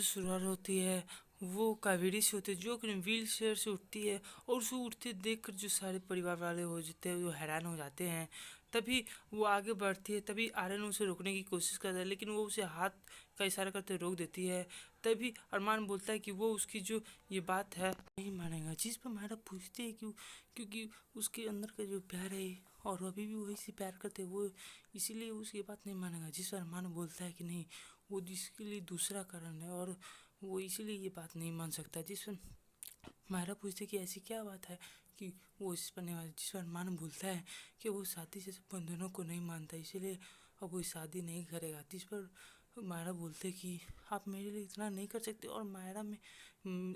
शुरुआत होती है वो कावेरी से होती है जो कि व्हील चेयर से उठती है और उसको उठते देखकर जो सारे परिवार वाले हो जाते हैं वो हैरान हो जाते हैं। तभी वो आगे बढ़ती है, तभी आर्यन उसे रोकने की कोशिश करता है लेकिन वो उसे हाथ का इशारा करते रोक देती है। तभी अरमान बोलता है कि वो उसकी जो ये बात है नहीं मानेगा, जिस पर मायरा पूछती है क्यों, क्योंकि उसके अंदर का जो प्यार है और अभी भी वही से प्यार करते हैं वो, इसीलिए उसकी बात नहीं मानेगा। जिस पर अरमान बोलता है कि नहीं, वो जिसके लिए दूसरा कारण है और वो इसीलिए ये बात नहीं मान सकता। जिस पर मायरा पूछती कि ऐसी क्या बात है कि वो इस पर नहीं मान, जिस पर अरमान बोलता है कि वो शादी जैसे बंधनों को नहीं मानता इसीलिए अब वो शादी नहीं करेगा। जिस पर मायरा बोलते कि आप मेरे लिए इतना नहीं कर सकते और मायरा में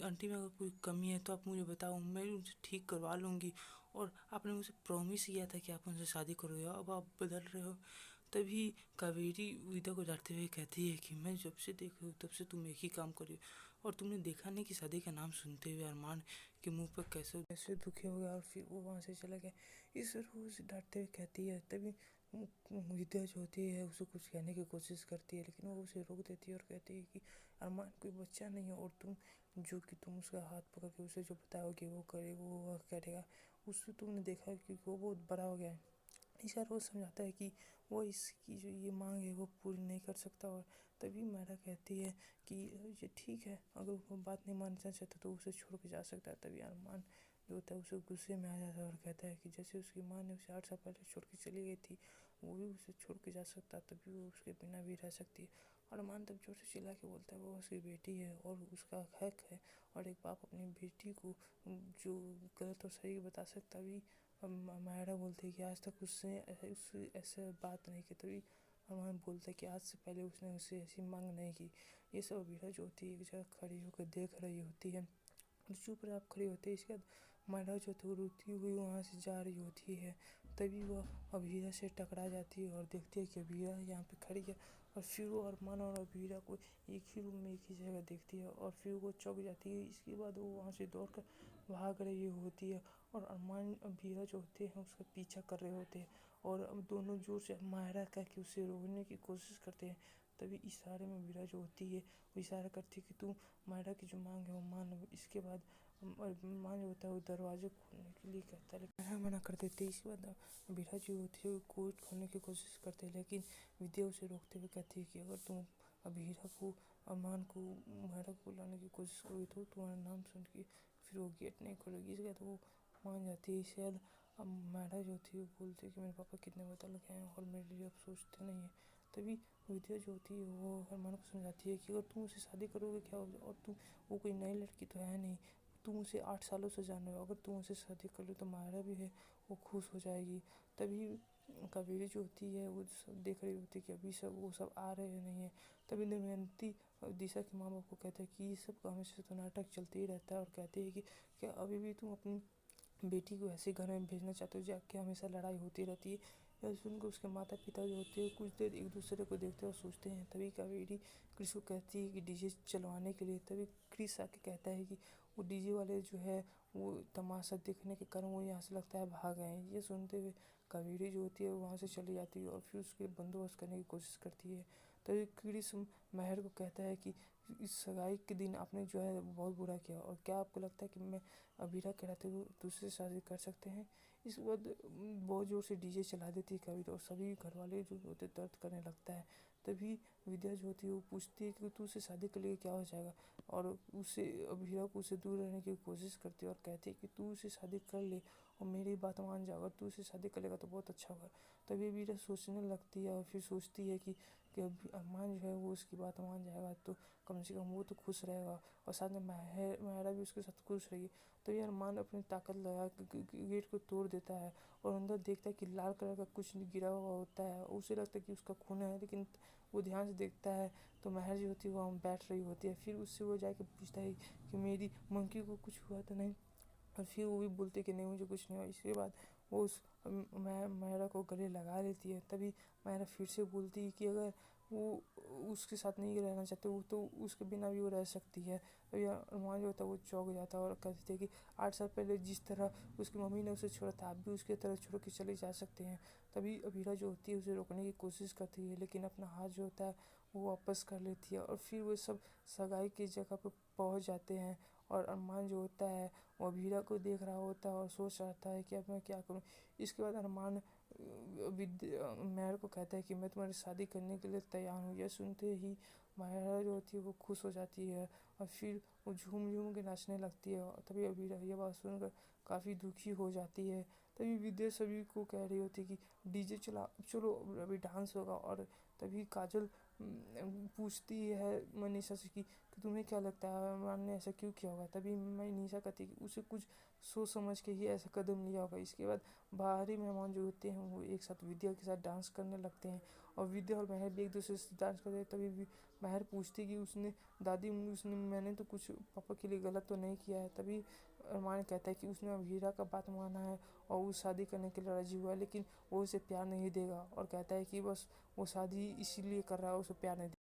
आंटी में अगर कोई कमी है तो आप मुझे बताओ, मैं उनसे ठीक करवा लूँगी और आपने मुझे प्रॉमिस किया था कि आप उनसे शादी करोगे, अब आप बदल रहे हो। तभी कावेरी विदा को डांटते हुए कहती है कि मैं जब से देख रही हूँ तब से तुम एक ही काम कर रही हो और तुमने देखा नहीं कि शादी का नाम सुनते हुए अरमान के मुंह पर कैसे कैसे दुखी हो गया और फिर वो वहाँ से चला गया। इस रोज डांटते हुए कहती है। तभी विद्या जो होती है उसे कुछ कहने की कोशिश करती है लेकिन वो उसे रोक देती है और कहती है कि अरमान कोई बच्चा नहीं है और तुम जो कि तुम उसका हाथ पकड़ के उसे जो बताओगे वो करे वो करेगा, उससे तुमने देखा कि वो बहुत बड़ा हो गया है। ईशा रोज समझाता है कि वो इसकी जो ये मांग है वो पूरी नहीं कर सकता और तभी मायरा कहती है कि ये ठीक है, अगर वो बात नहीं मानना चाहता तो उसे छोड़ के जा सकता है। तभी अरमान जो होता है उसे गुस्से में आ जाता है और कहता है कि जैसे उसकी माँ ने उसे 8 साल पहले छोड़ के चली गई थी वो भी उसे छोड़ के जा सकता, तभी वो उसके बिना भी रह सकती है। अरमान तब जोर से चिल्ला के बोलता है वो उसकी बेटी है और उसका हक है और एक बाप अपनी बेटी को जो गलत और सही बता सकता भी। मायरा बोलती है कि आज तक उससे ऐसे बात नहीं की। तभी अरमान बोलता है कि आज से पहले उसने उससे ऐसी मांग नहीं की। ये सब अभीरा जो होती है एक जगह खड़ी होकर देख रही होती है, चुपचाप खड़ी होती है। इसके बाद मायरा जो थी रोती हुई वहाँ से जा रही होती है। तभी वह अभीरा से टकरा जाती है और देखती है कि अभीरा यहाँ पे खड़ी है और फिर वो अरमान और अभीरा को एक ही रूम में एक ही जगह देखती है और फिर वो चौंक जाती है। इसके बाद वो वहाँ से दौड़ कर भाग रही होती है और अरमान अभीरा जो होते हैं उसका पीछा कर रहे होते हैं और अब दोनों जोर से मायरा कह के उसे रोकने की कोशिश करते हैं। तभी इशारे में अभीरा जो होती है वो इशारा करती है कि तू मायरा की जो मांग है वो मान लो। इसके बाद मान जो होता है वो दरवाजे खोलने के लिए कहता है लेकिन मायरा मना कर देती है। इसके बाद अभीरा जो होती है वो कोर्ट खोलने की कोशिश करते हैं लेकिन विद्या उसे रोकते हुए कहती है कि अगर तुम अभीरा को अरमान को मायरा को बुलाने की कोशिश करोगी तो तुम्हारा नाम सुन के फिर वो गेट नहीं खोलेगी। इसके बाद वो मान जाती है। शायद अब मायरा जो थी वो बोलती है कि मेरे पापा कितने बदल गए हैं और मेरे लिए अब सोचते नहीं है। तभी विद्या जो होती है वो अरमान को समझाती है कि अगर तुम उससे शादी करोगे क्या होगा, और तुम वो कोई नई लड़की तो है नहीं, तुम उसे 8 सालों से जान रहे हो, अगर तुम उसे शादी कर लो तो मायरा भी है वो खुश हो जाएगी। तभी कावेरी जो होती है वो सब देख रही होती है कि अभी सब वो सब आ रहे नहीं है। तभी दमयंती दिशा के माँ बाप को कहते हैं कि ये सब हमेशा तो नाटक चलते ही रहता है और कहते हैं कि क्या अभी भी तुम अपनी बेटी को ऐसे घर में भेजना चाहते हो जाके हमेशा लड़ाई होती रहती है। यह सुनकर उसके माता पिता जो होते हैं कुछ देर एक दूसरे को देखते और सोचते हैं। तभी कावेरी क्रिस को कहती है कि डीजे चलवाने के लिए। तभी क्रिस आके कहता है कि वो डीजे वाले जो है वो तमाशा देखने के कारण वो यहाँ से लगता है भाग गए हैं। ये सुनते हुए कावेरी जो होती है वो वहाँ से चली जाती है और फिर उसके बंदोबस्त करने की कोशिश करती है। तभी क्रिस महर को कहता है कि इस सगाई के दिन आपने जो है बहुत बुरा किया और क्या आपको लगता है कि मैं अभीरा के रहते हुए दूसरे से शादी कर सकते हैं। इसके बाद बहुत ज़ोर से डीजे चला देती है कविता और सभी घर वाले जो होते दर्द करने लगता है। तभी विद्या जो होती है वो पूछती है कि तू उससे शादी कर लेगा क्या हो जाएगा, और उससे अभीरा को उससे दूर रहने की कोशिश करती है और कहती है कि तू उससे शादी कर ले और मेरी बात मान जा, अगर तू उससे शादी कर लेगा तो बहुत अच्छा होगा। तभी अभीरा सोचने लगती है और फिर सोचती है कि अरमान जो है वो उसकी बात मान जाएगा तो कम से कम वो तो खुश रहेगा और साथ में मायरा भी उसके साथ खुश रहेगी। तो ये अरमान अपनी ताकत लगा गेट को तोड़ देता है और अंदर देखता है कि लाल कलर का कुछ गिरा हुआ होता है। उसे लगता है कि उसका खून है लेकिन वो ध्यान से देखता है तो महर जो होती है वो वहाँ बैठ रही होती है। फिर उससे वो जाके पूछता है कि मेरी मंकी को कुछ हुआ तो नहीं, और फिर वो भी बोलती है कि नहीं मुझे कुछ नहीं हुआ। इसके बाद वो उस मायरा को गले लगा लेती है। तभी मायरा फिर से बोलती है कि अगर वो उसके साथ नहीं रहना चाहते वो तो उसके बिना भी वो रह सकती है। तो यह अरमान जो होता है वो चौंक जाता है और कहते थे कि 8 साल पहले जिस तरह उसकी मम्मी ने उसे छोड़ा था आप भी उसकी तरह छोड़ के चले जा सकते हैं। तभी अभीरा जो होती है उसे रोकने की कोशिश करती है लेकिन अपना हाथ जो होता है वो वापस कर लेती है। और फिर वो सब सगाई की जगह पे पहुंच जाते हैं और अरमान जो होता है वो अभीरा को देख रहा होता है और सोच रहा था है कि अब मैं क्या करूं। इसके बाद अरमान महर को कहता है कि मैं तुम्हारी शादी करने के लिए तैयार हूँ। यह सुनते ही माहिरा जो होती है वो खुश हो जाती है और फिर वो झूम झूम के नाचने लगती है। और तभी अभीरा ये बात सुनकर काफ़ी दुखी हो जाती है। तभी विद्या सभी को कह रही होती है कि डीजे चला, चलो अभी डांस होगा। और तभी काजल पूछती है मनीषा से कि तुम्हें क्या लगता है अरमान ने ऐसा क्यों किया होगा। तभी मनीषा कहती है कि उसे कुछ सोच समझ के ही ऐसा कदम लिया होगा। इसके बाद बाहरी मेहमान जो होते हैं वो एक साथ विद्या के साथ डांस करने लगते हैं और विद्या और महर भी एक दूसरे से डांस करते हैं। तभी महर पूछती कि उसने दादी उसने मैंने तो कुछ पापा के लिए गलत तो नहीं किया है। तभी अरमान कहता है कि उसने अब हीरा का बात माना है और वो शादी करने के लिए राजी हुआ है, लेकिन वो उसे प्यार नहीं देगा और कहता है कि बस वो शादी इसीलिए कर रहा है, उसे प्यार नहीं देगा।